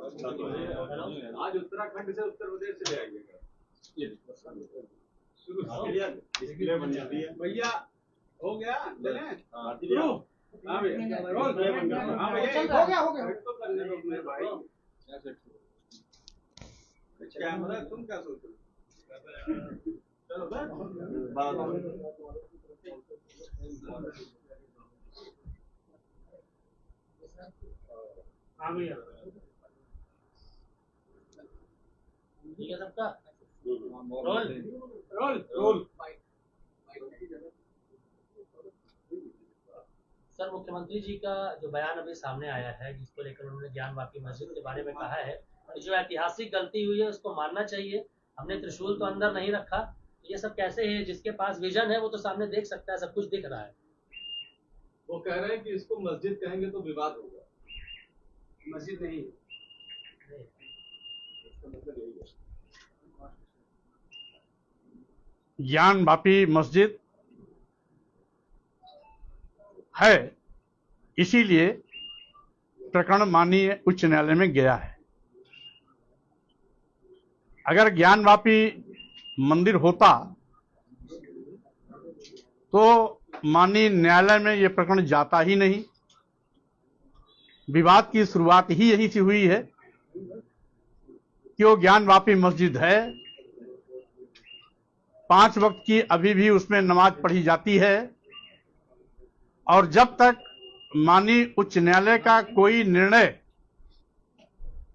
आज उत्तराखंड से उत्तर प्रदेश से ले आइएगा। भैया हो गया, चले हाँ भैया, हो गया तो करने दो मेरे भाई। कैमरा तुम क्या सोच रहे हो? चलो हाँ भैया ठीक है सबका रोल रोल रोल। सर, मुख्यमंत्री जी का जो बयान अभी सामने आया है, जिसको लेकर उन्होंने ज्ञानवापी मस्जिद के बारे में कहा है, जो ऐतिहासिक गलती हुई है उसको मानना चाहिए, हमने त्रिशूल तो अंदर नहीं रखा, ये सब कैसे है? जिसके पास विजन है वो तो सामने देख सकता है, सब कुछ दिख रहा है। वो कह रहे हैं कि इसको मस्जिद कहेंगे तो विवाद होगा, मस्जिद नहीं है। ज्ञानवापी मस्जिद है, इसीलिए प्रकरण माननीय उच्च न्यायालय में गया है। अगर ज्ञानवापी मंदिर होता तो माननीय न्यायालय में यह प्रकरण जाता ही नहीं। विवाद की शुरुआत ही यहीं से हुई है कि वो ज्ञानवापी मस्जिद है, 5 वक्त की अभी भी उसमें नमाज पढ़ी जाती है, और जब तक माननीय उच्च न्यायालय का कोई निर्णय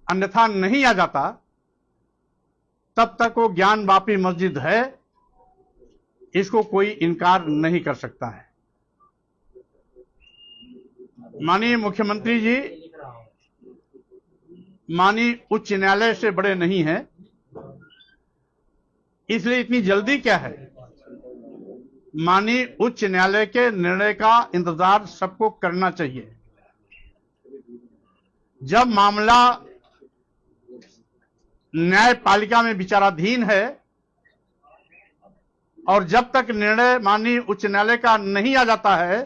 अन्यथा नहीं आ जाता तब तक वो ज्ञानवापी मस्जिद है, इसको कोई इनकार नहीं कर सकता है। माननीय मुख्यमंत्री जी माननीय उच्च न्यायालय से बड़े नहीं हैं, इसलिए इतनी जल्दी क्या है? माननीय उच्च न्यायालय के निर्णय का इंतजार सबको करना चाहिए। जब मामला न्यायपालिका में विचाराधीन है और जब तक निर्णय माननीय उच्च न्यायालय का नहीं आ जाता है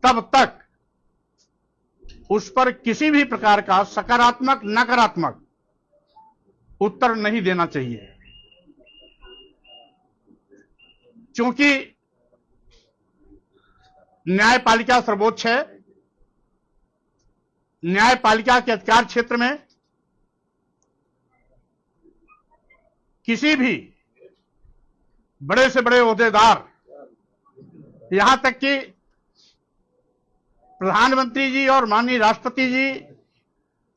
तब तक उस पर किसी भी प्रकार का सकारात्मक नकारात्मक उत्तर नहीं देना चाहिए, क्योंकि न्यायपालिका सर्वोच्च है। न्यायपालिका के अधिकार क्षेत्र में किसी भी बड़े से बड़े ओहदेदार, यहां तक कि प्रधानमंत्री जी और माननीय राष्ट्रपति जी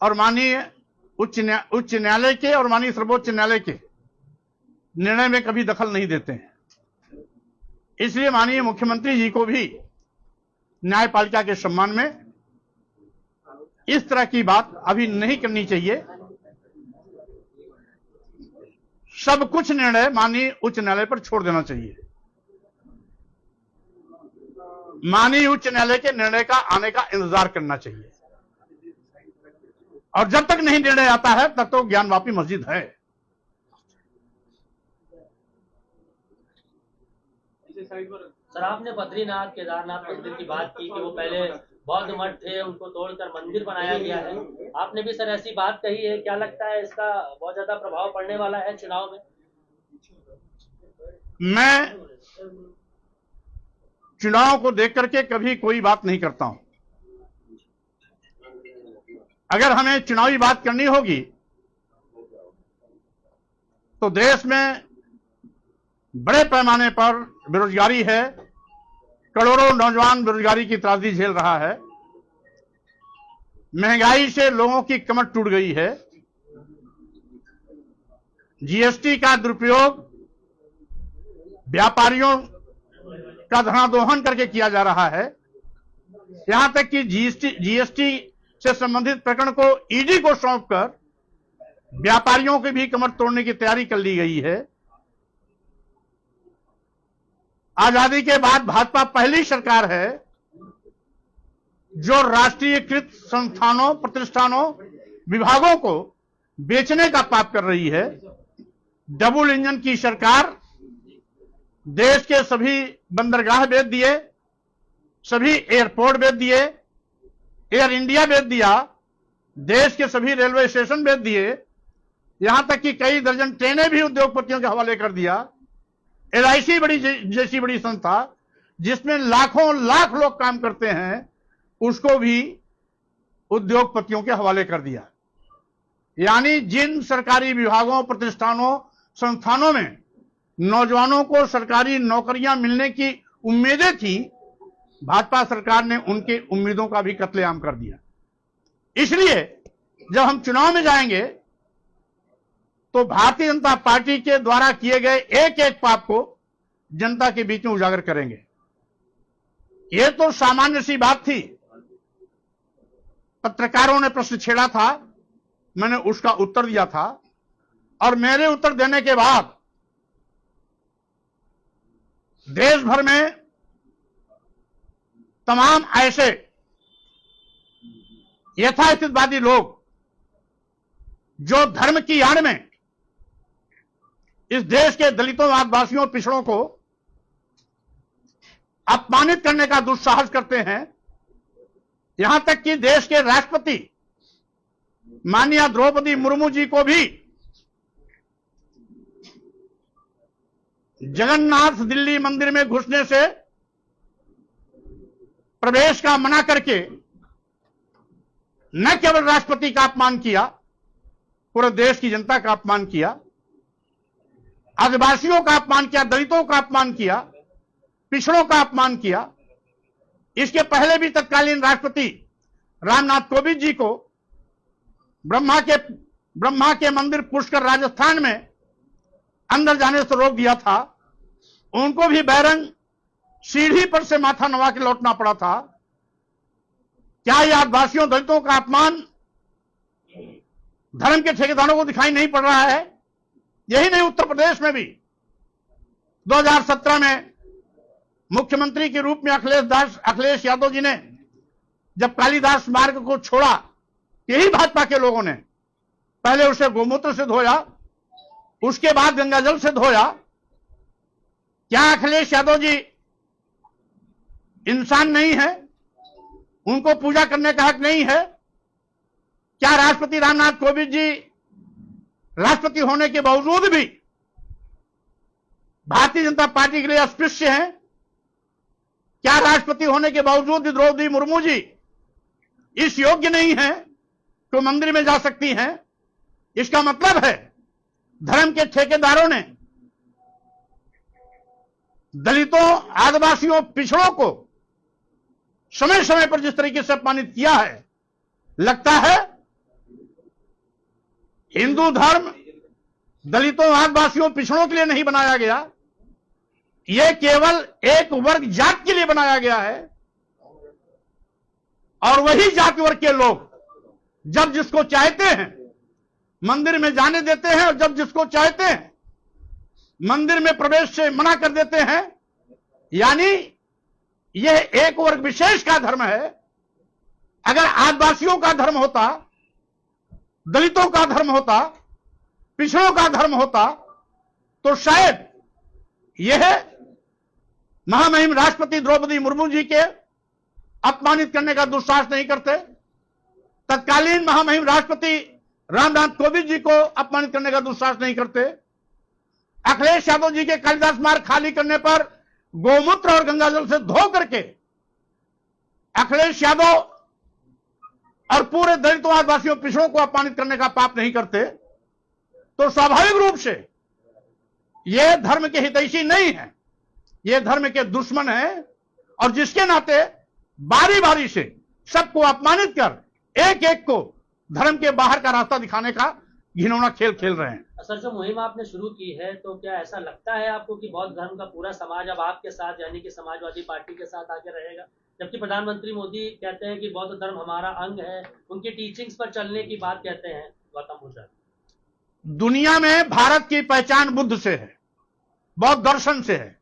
और माननीय उच्च न्यायालय के और माननीय सर्वोच्च न्यायालय के निर्णय में कभी दखल नहीं देते हैं। इसलिए माननीय मुख्यमंत्री जी को भी न्यायपालिका के सम्मान में इस तरह की बात अभी नहीं करनी चाहिए। सब कुछ निर्णय माननीय उच्च न्यायालय पर छोड़ देना चाहिए। माननीय उच्च न्यायालय के निर्णय का आने का इंतजार करना चाहिए, और जब तक नहीं निर्णय आता है तब तो ज्ञानवापी मस्जिद है। सर, आपने बद्रीनाथ केदारनाथ मंदिर की बात की कि वो पहले बौद्ध मठ थे, उनको तोड़कर मंदिर बनाया गया है। आपने भी सर ऐसी बात कही है, क्या लगता है इसका बहुत ज्यादा प्रभाव पड़ने वाला है चुनाव में? मैं चुनाव को देख करके कभी कोई बात नहीं करता हूं। अगर हमें चुनावी बात करनी होगी तो देश में बड़े पैमाने पर बेरोजगारी है, करोड़ों नौजवान बेरोजगारी की त्रासदी झेल रहा है, महंगाई से लोगों की कमर टूट गई है, जीएसटी का दुरुपयोग व्यापारियों का धनादोहन करके किया जा रहा है। यहां तक कि जीएसटी से संबंधित प्रकरण को ईडी को सौंपकर व्यापारियों की भी कमर तोड़ने की तैयारी कर ली गई है। आजादी के बाद भाजपा पहली सरकार है जो राष्ट्रीयकृत संस्थानों, प्रतिष्ठानों, विभागों को बेचने का पाप कर रही है। डबल इंजन की सरकार देश के सभी बंदरगाह बेच दिए, सभी एयरपोर्ट बेच दिए, एयर इंडिया बेच दिया, देश के सभी रेलवे स्टेशन बेच दिए, यहां तक कि कई दर्जन ट्रेनें भी उद्योगपतियों के हवाले कर दिया। LIC जैसी बड़ी संस्था जिसमें लाखों लाख लोग काम करते हैं, उसको भी उद्योगपतियों के हवाले कर दिया। यानी जिन सरकारी विभागों, प्रतिष्ठानों, संस्थानों में नौजवानों को सरकारी नौकरियां मिलने की उम्मीदें थी, भाजपा सरकार ने उनके उम्मीदों का भी कत्लेआम कर दिया। इसलिए जब हम चुनाव में जाएंगे तो भारतीय जनता पार्टी के द्वारा किए गए एक एक पाप को जनता के बीच में उजागर करेंगे। यह तो सामान्य सी बात थी। पत्रकारों ने प्रश्न छेड़ा था, मैंने उसका उत्तर दिया था, और मेरे उत्तर देने के बाद देश भर में तमाम ऐसे यथास्थितवादी लोग जो धर्म की आड़ में इस देश के दलितों, आदिवासियों, पिछड़ों को अपमानित करने का दुस्साहस करते हैं, यहां तक कि देश के राष्ट्रपति माननीय द्रौपदी मुर्मू जी को भी जगन्नाथ दिल्ली मंदिर में घुसने से प्रवेश का मना करके न केवल राष्ट्रपति का अपमान किया, पूरे देश की जनता का अपमान किया, आदिवासियों का अपमान किया, दलितों का अपमान किया, पिछड़ों का अपमान किया। इसके पहले भी तत्कालीन राष्ट्रपति रामनाथ कोविंद जी को ब्रह्मा के मंदिर पुष्कर राजस्थान में अंदर जाने से रोक दिया था। उनको भी बैरंग सीढ़ी पर से माथा नवा के लौटना पड़ा था। क्या यह आदिवासियों, दलितों का अपमान धर्म के ठेकेदारों को दिखाई नहीं पड़ रहा है? यही नहीं, उत्तर प्रदेश में भी 2017 में मुख्यमंत्री के रूप में अखिलेश यादव जी ने जब कालिदास मार्ग को छोड़ा, यही भाजपा के लोगों ने पहले उसे गोमूत्र से धोया, उसके बाद गंगाजल से धोया। क्या अखिलेश यादव जी इंसान नहीं है? उनको पूजा करने का हक नहीं है? क्या राष्ट्रपति रामनाथ कोविंद जी राष्ट्रपति होने के बावजूद भी भारतीय जनता पार्टी के लिए अस्पृश्य हैं? क्या राष्ट्रपति होने के बावजूद भी द्रौपदी मुर्मू जी इस योग्य नहीं है तो मंदिर में जा सकती हैं? इसका मतलब है धर्म के ठेकेदारों ने दलितों, आदिवासियों, पिछड़ों को समय समय पर जिस तरीके से अपमानित किया है, लगता है हिंदू धर्म दलितों, आदिवासियों, पिछड़ों के लिए नहीं बनाया गया, यह केवल एक वर्ग जात के लिए बनाया गया है। और वही जाति वर्ग के लोग जब जिसको चाहते हैं मंदिर में जाने देते हैं, और जब जिसको चाहते हैं मंदिर में प्रवेश से मना कर देते हैं। यानी यह एक वर्ग विशेष का धर्म है। अगर आदिवासियों का धर्म होता, दलितों का धर्म होता, पिछड़ों का धर्म होता, तो शायद यह महामहिम राष्ट्रपति द्रौपदी मुर्मू जी के अपमानित करने का दुस्साहस नहीं करते, तत्कालीन महामहिम राष्ट्रपति रामनाथ कोविंद जी को अपमानित करने का दुस्साहस नहीं करते, अखिलेश यादव जी के कालिदास मार्ग खाली करने पर गोमूत्र और गंगाजल से धो करके अखिलेश यादव और पूरे दलितों, आदिवासियों, पिछड़ों को अपमानित करने का पाप नहीं करते, तो स्वाभाविक रूप से यह धर्म के हितैषी नहीं है, यह धर्म के दुश्मन है। और जिसके नाते बारी बारी से सबको अपमानित कर एक एक को धर्म के बाहर का रास्ता दिखाने का घिनौना खेल खेल रहे हैं। सर, जो मुहिम आपने शुरू की है, तो क्या ऐसा लगता है आपको कि बौद्ध धर्म का पूरा समाज अब आपके साथ, यानी कि समाजवादी पार्टी के साथ आगे रहेगा? जबकि प्रधानमंत्री मोदी कहते हैं कि बौद्ध धर्म हमारा अंग है, उनकी टीचिंग्स पर चलने की बात कहते हैं गौतम भूषण। दुनिया में भारत की पहचान बुद्ध से है, बौद्ध दर्शन से है।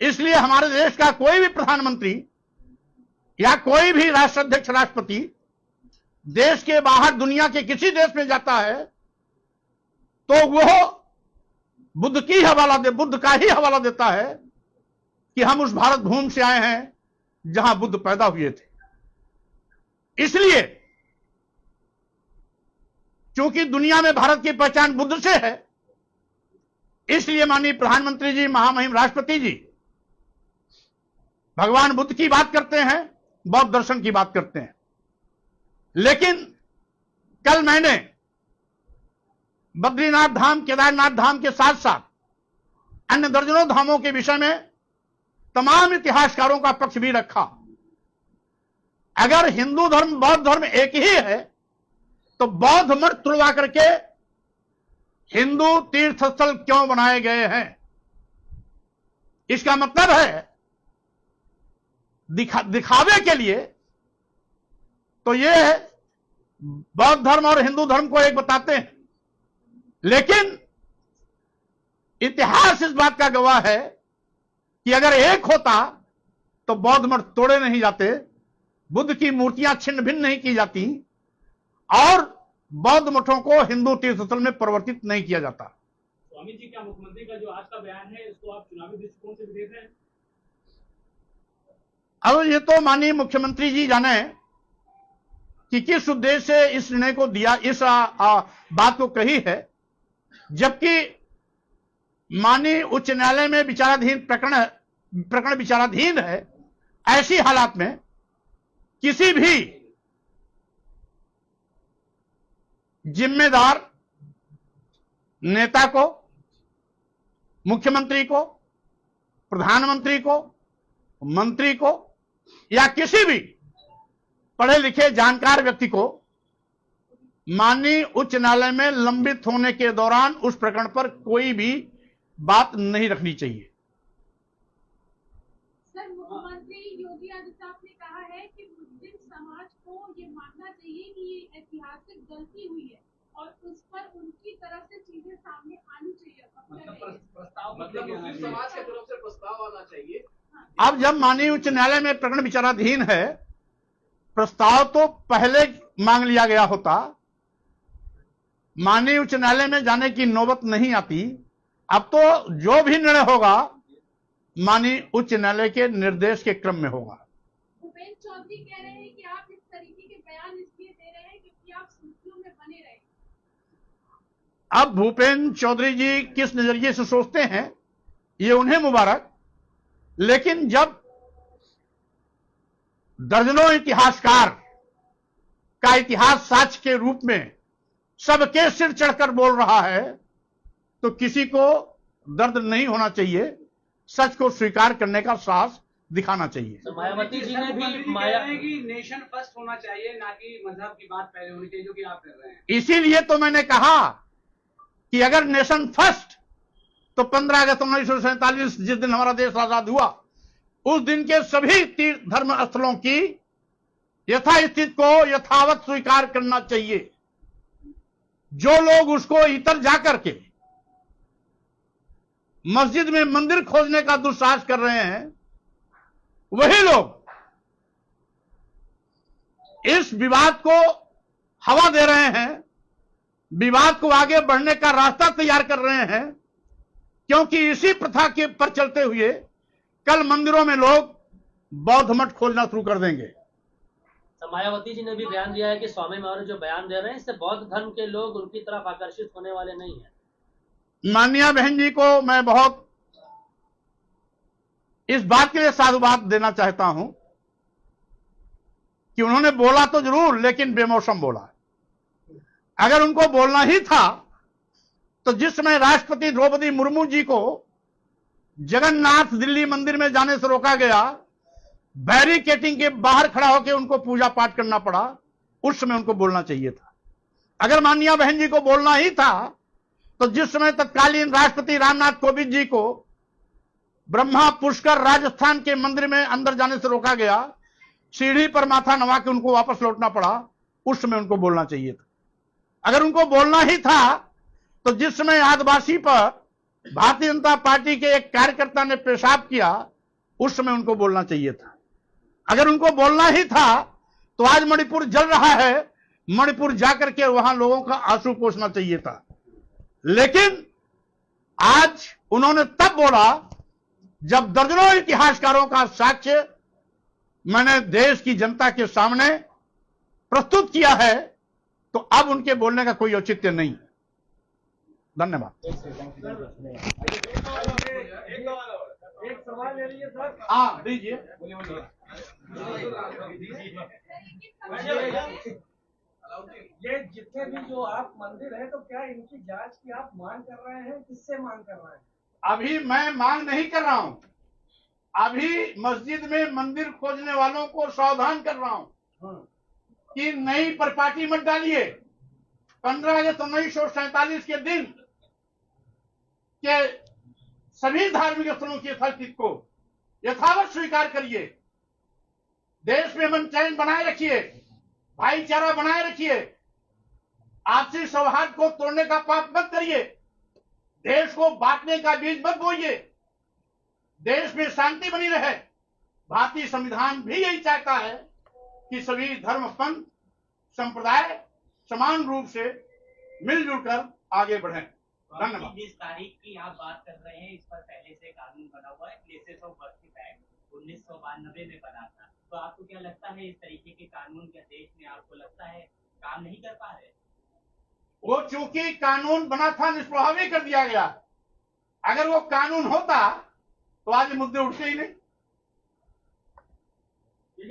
इसलिए हमारे देश का कोई भी प्रधानमंत्री या कोई भी राष्ट्राध्यक्ष, राष्ट्रपति देश के बाहर दुनिया के किसी देश में जाता है तो वह बुद्ध का ही हवाला देता है कि हम उस भारत भूमि से आए हैं जहां बुद्ध पैदा हुए थे। इसलिए चूंकि दुनिया में भारत की पहचान बुद्ध से है, इसलिए माननीय प्रधानमंत्री जी, महामहिम राष्ट्रपति जी भगवान बुद्ध की बात करते हैं, बौद्ध दर्शन की बात करते हैं। लेकिन कल मैंने बद्रीनाथ धाम, केदारनाथ धाम के साथ साथ अन्य दर्जनों धामों के विषय में तमाम इतिहासकारों का पक्ष भी रखा। अगर हिंदू धर्म, बौद्ध धर्म एक ही है, तो बौद्ध मठ तुड़वा करके हिंदू तीर्थ स्थल क्यों बनाए गए हैं? इसका मतलब है दिखावे के लिए। तो ये बौद्ध धर्म और हिंदू धर्म को एक बताते हैं, लेकिन इतिहास इस बात का गवाह है कि अगर एक होता तो बौद्ध मठ तोड़े नहीं जाते, बुद्ध की मूर्तियां छिन्न भिन्न नहीं की जाती और बौद्ध मठों को हिंदू तीर्थ स्थल में परिवर्तित नहीं किया जाता। स्वामी जी, क्या मुख्यमंत्री का जो आज का बयान है, इसको आप चुनावी दृष्टिकोण से भी देख रहे हैं? अब ये तो माननीय मुख्यमंत्री जी जाने कि किस उद्देश्य से इस निर्णय को दिया, इस बात को कही है, जबकि माननीय उच्च न्यायालय में विचाराधीन प्रकरण विचाराधीन है। ऐसी हालात में किसी भी जिम्मेदार नेता को, मुख्यमंत्री को, प्रधानमंत्री को, मंत्री को या किसी भी पढ़े लिखे जानकार व्यक्ति को माननीय उच्च न्यायालय में लंबित होने के दौरान उस प्रकरण पर कोई भी बात नहीं रखनी चाहिए। सर, मुख्यमंत्री योगी आदित्यनाथ ने कहा है कि मुस्लिम समाज को ये मानना चाहिए कि ये ऐतिहासिक गलती हुई है और उस पर उनकी तरफ से चीजें सामने आनी चाहिए। मतलब मुस्लिम समाज की तरफ से प्रस्ताव आना चाहिए। अब जब माननीय उच्च न्यायालय में प्रकरण विचाराधीन है, प्रस्ताव तो पहले मांग लिया गया होता, माननीय उच्च न्यायालय में जाने की नौबत नहीं आती। अब तो जो भी निर्णय होगा माननीय उच्च न्यायालय के निर्देश के क्रम में होगा। भूपेन्द्र चौधरी कह रहे हैं कि आप इस तरीके के बयान इसलिए दे रहे हैं क्योंकि आप सुर्खियों में बने रहे। अब भूपेन्द्र चौधरी जी किस नजरिए से सोचते हैं ये उन्हें मुबारक, लेकिन जब दर्जनों इतिहासकार का इतिहास साक्ष्य के रूप में सबके सिर चढ़कर बोल रहा है, तो किसी को दर्द नहीं होना चाहिए, सच को स्वीकार करने का साहस दिखाना चाहिए। तो मायावती जी ने भी कि नेशन फर्स्ट होना चाहिए, ना कि मजहब की बात पहले होनी चाहिए, जो कि आप कर रहे हैं। इसीलिए तो मैंने कहा कि अगर नेशन फर्स्ट, तो 15 अगस्त 1947 जिस दिन हमारा देश आजाद हुआ, उस दिन के सभी तीर्थ धर्म स्थलों की यथास्थिति को यथावत स्वीकार करना चाहिए। जो लोग उसको इतर जाकर के मस्जिद में मंदिर खोजने का दुस्साहस कर रहे हैं, वही लोग इस विवाद को हवा दे रहे हैं, विवाद को आगे बढ़ने का रास्ता तैयार कर रहे हैं, क्योंकि इसी प्रथा के पर चलते हुए कल मंदिरों में लोग बौद्ध मठ खोलना शुरू कर देंगे। तो मायावती जी ने भी बयान दिया है कि स्वामी मौर्य जो बयान दे रहे हैं, इससे बौद्ध धर्म के लोग उनकी तरफ आकर्षित होने वाले नहीं हैं। माननीय बहन जी को मैं बहुत इस बात के लिए साधुवाद देना चाहता हूं कि उन्होंने बोला तो जरूर, लेकिन बेमौसम बोला। अगर उनको बोलना ही था तो जिस समय राष्ट्रपति द्रौपदी मुर्मू जी को जगन्नाथ दिल्ली मंदिर में जाने से रोका गया, बैरिकेटिंग के बाहर खड़ा होकर उनको पूजा पाठ करना पड़ा, उस समय उनको बोलना चाहिए था। अगर माननीय बहन जी को बोलना ही था तो जिस समय तत्कालीन राष्ट्रपति रामनाथ कोविंद जी को ब्रह्मा पुष्कर राजस्थान के मंदिर में अंदर जाने से रोका गया, सीढ़ी पर माथा नवा के उनको वापस लौटना पड़ा, उस समय उनको बोलना चाहिए था। अगर उनको बोलना ही था तो जिस समय आदिवासी पर भारतीय जनता पार्टी के एक कार्यकर्ता ने पेशाब किया, उस समय उनको बोलना चाहिए था। अगर उनको बोलना ही था तो आज मणिपुर जल रहा है, मणिपुर जाकर के वहां लोगों का आंसू पोंछना चाहिए था। लेकिन आज उन्होंने तब बोला जब दर्जनों इतिहासकारों का साक्ष्य मैंने देश की जनता के सामने प्रस्तुत किया है तो अब उनके बोलने का कोई औचित्य नहीं। धन्यवाद। एक सवाल ले लीजिए सर। हाँ दीजिए। ये जितने भी जो आप मंदिर है, तो क्या इनकी जांच की आप मांग कर रहे हैं? किससे मांग कर रहे हैं? अभी मैं मांग नहीं कर रहा हूं, अभी मस्जिद में मंदिर खोजने वालों को सावधान कर रहा हूं कि नई परिपाटी मत डालिए। 15 अगस्त 1947 के दिन के सभी धार्मिक स्थलों की यथास्थिति को यथावत स्वीकार करिए। देश में अमन चैन बनाए रखिए, भाईचारा बनाए रखिए, आपसी सौहार्द को तोड़ने का पाप मत करिए, देश को बांटने का बीज मत बोइए, देश में शांति बनी रहे। भारतीय संविधान भी यही चाहता है कि सभी धर्म पंथ संप्रदाय समान रूप से मिलजुल कर आगे बढ़ें। धन्यवाद। जिस तारीख की आप बात कर रहे हैं, इस पर पहले से कानून बना हुआ है, प्लेसेस ऑफ वर्शिप एक्ट 1992 में बना था। तो आपको क्या लगता है इस तरीके के कानून क्या देश में आपको लगता है काम नहीं कर पा रहे? वो चूंकि कानून बना था निष्प्रभावी कर दिया गया। अगर वो कानून होता तो आज ये मुद्दे उठते ही नहीं। जी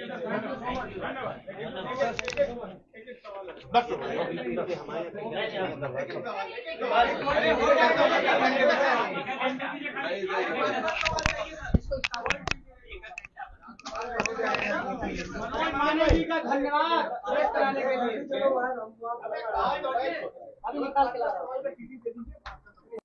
का धन्यवाद। अभी निकाल के ला रहा हूं।